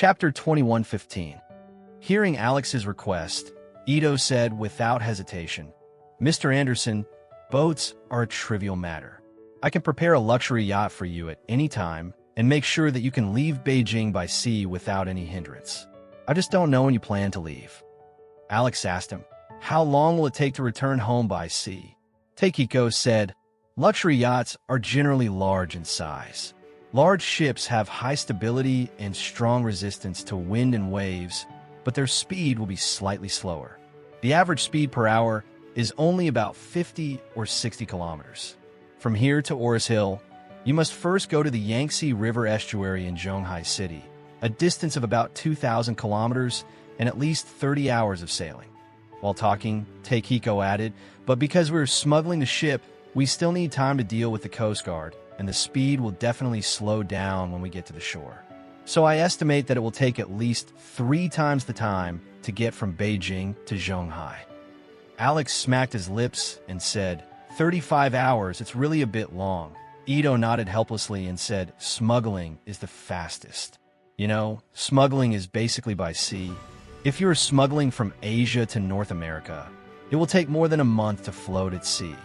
Chapter 21:15. Hearing Alex's request, Ito said without hesitation, "Mr. Anderson, boats are a trivial matter. I can prepare a luxury yacht for you at any time and make sure that you can leave Beijing by sea without any hindrance. I just don't know when you plan to leave." Alex asked him, "How long will it take to return home by sea?" Takiko said, "Luxury yachts are generally large in size. Large ships have high stability and strong resistance to wind and waves, but their speed will be slightly slower. The average speed per hour is only about 50 or 60 kilometers. From here to Oris Hill, you must first go to the Yangtze River estuary in Zhonghai City, a distance of about 2,000 kilometers and at least 30 hours of sailing." While talking, Takiko added, "But because we're smuggling the ship, we still need time to deal with the Coast Guard, and the speed will definitely slow down when we get to the shore. So I estimate that it will take at least 3 times the time to get from Beijing to Zhonghai." Alex smacked his lips and said, 35 hours, it's really a bit long." Ito nodded helplessly and said, "Smuggling is the fastest. You know, smuggling is basically by sea. If you're smuggling from Asia to North America, it will take more than a month to float at sea."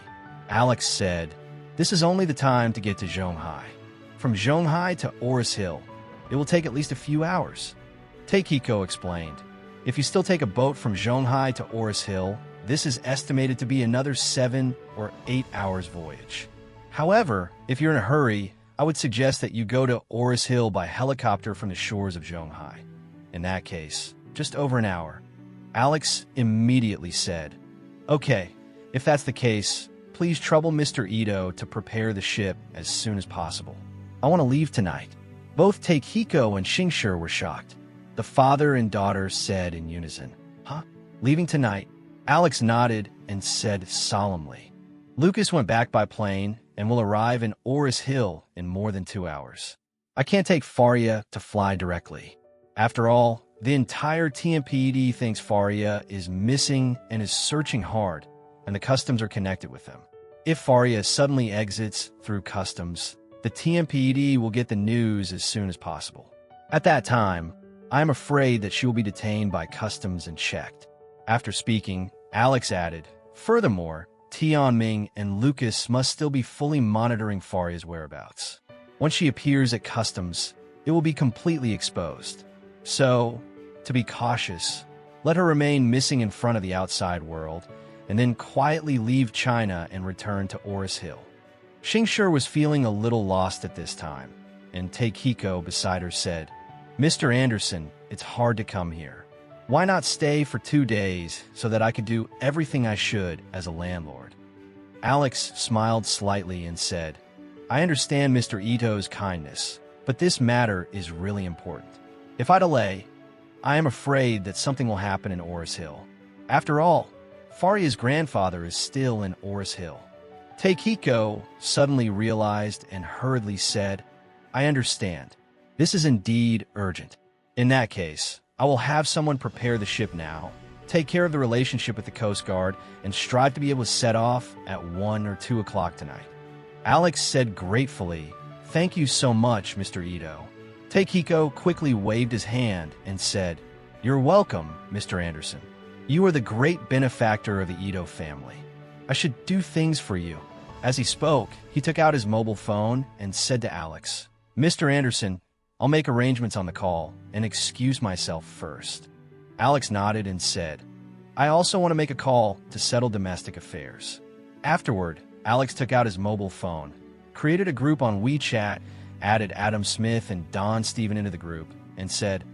Alex said, "This is only the time to get to Zhonghai. From Zhonghai to Oris Hill, it will take at least a few hours." Takiko explained, "If you still take a boat from Zhonghai to Oris Hill, this is estimated to be another 7 or 8 hours voyage. However, if you're in a hurry, I would suggest that you go to Oris Hill by helicopter from the shores of Zhonghai. In that case, just over an hour." Alex immediately said, "Okay, if that's the case, please trouble Mr. Ito to prepare the ship as soon as possible. I want to leave tonight." Both Takiko and Xingshi were shocked. The father and daughter said in unison, "Huh? Leaving tonight?" Alex nodded and said solemnly, "Lucas went back by plane and will arrive in Oris Hill in more than 2 hours. I can't take Faria to fly directly. After all, the entire TMPD thinks Faria is missing and is searching hard, and the customs are connected with them. If Faria suddenly exits through customs, the TMPD will get the news as soon as possible. At that time, I am afraid that she will be detained by customs and checked." After speaking, Alex added, "Furthermore, Tianming and Lucas must still be fully monitoring Faria's whereabouts. Once she appears at customs, it will be completely exposed. So, to be cautious, let her remain missing in front of the outside world, and then quietly leave China and return to Oris Hill." Xingshi was feeling a little lost at this time, and Takiko beside her said, "Mr. Anderson, it's hard to come here. Why not stay for 2 days so that I could do everything I should as a landlord?" Alex smiled slightly and said, "I understand Mr. Ito's kindness, but this matter is really important. If I delay, I am afraid that something will happen in Oris Hill. After all, Faria's grandfather is still in Oris Hill." Takiko suddenly realized and hurriedly said, "I understand. This is indeed urgent. In that case, I will have someone prepare the ship now, take care of the relationship with the Coast Guard, and strive to be able to set off at 1 or 2 o'clock tonight." Alex said gratefully, "Thank you so much, Mr. Ito." Takiko quickly waved his hand and said, "You're welcome, Mr. Anderson. You are the great benefactor of the Ito family. I should do things for you." As he spoke, he took out his mobile phone and said to Alex, "Mr. Anderson, I'll make arrangements on the call and excuse myself first." Alex nodded and said, "I also want to make a call to settle domestic affairs." Afterward, Alex took out his mobile phone, created a group on WeChat, added Adam Smith and Don Steven into the group, and said,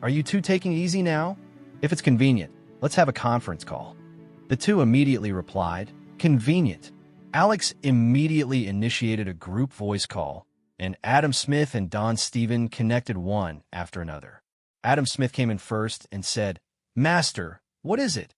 "Are you two taking it easy now? If it's convenient, let's have a conference call." The two immediately replied, "Convenient." Alex immediately initiated a group voice call, and Adam Smith and Don Steven connected one after another. Adam Smith came in first and said, "Master, what is it?